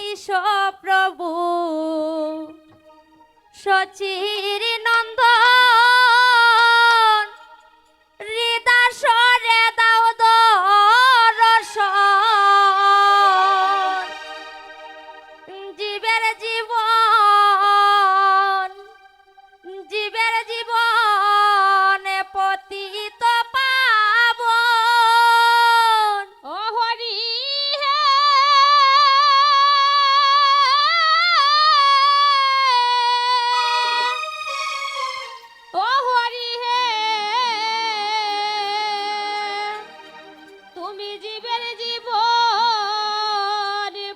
আইস প্রভু সচির নন্দন হৃদয় সরে দাও দর্শন জীবের জীবন জীবের জীবন পতিত পাবন ও হরি হে ও হরি হে তুমি জীবের জীবন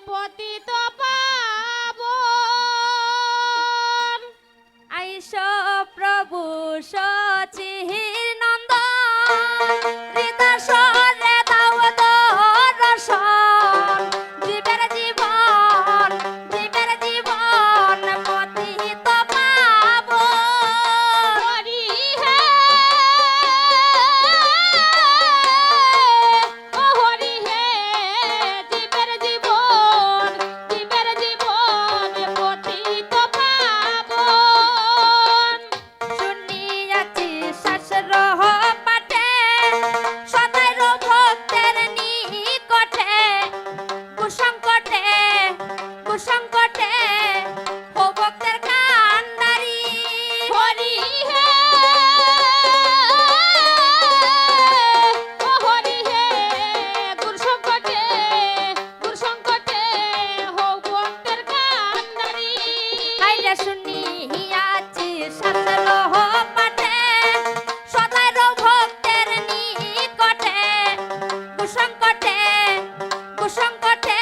পতিত পাবন আইস প্রভু সচির নন্দন হৃদয় সরে দাও দর্শন জীবের জীবন জীবের জীবন পতিত পাবন হরি হে ও হরি হে জীবের জীবন পতিত পাবন শুনিয়াছি শাস্ত্র পাঠে সদাই ভক্তের নিকটে কুসংকটে কুসংকটে ও ভক্তের কান্ডারি হরি হে ও হরি হে গুর সংকটে হো ভক্তের কান্ডারি আইলে শুনিয়াছি শাস্ত্র পাঠে সদাই ভক্তের নিকটে কুসংকটে কুসংকটে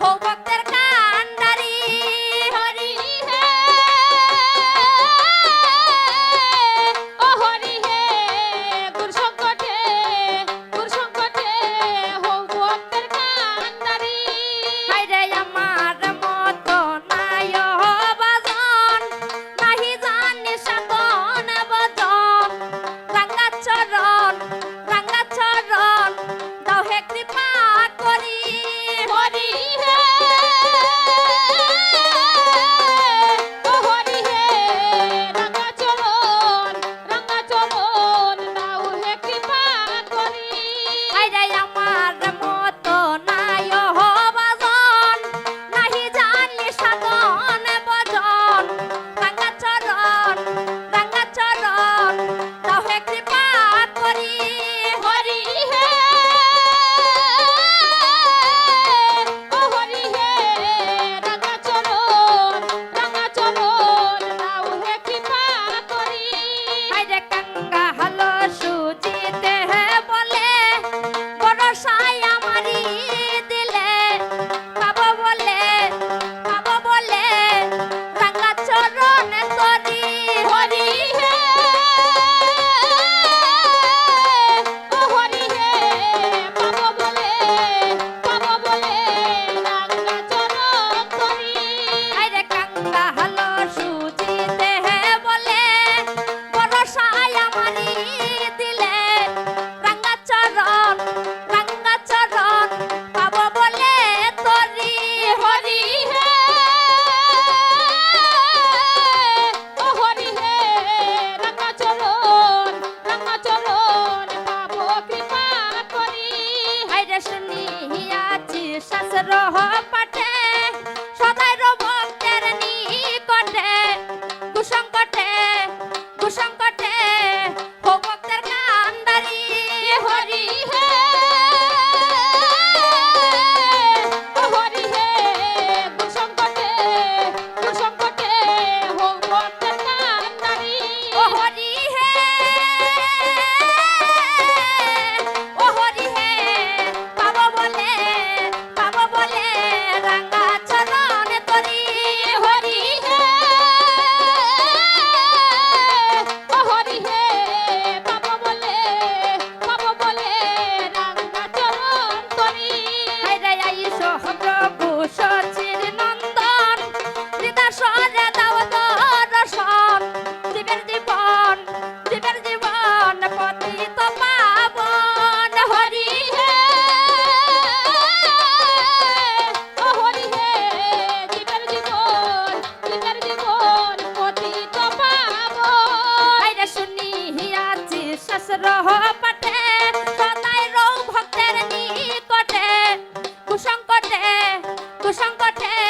ও ভক্তের কান্ডারি পাঠে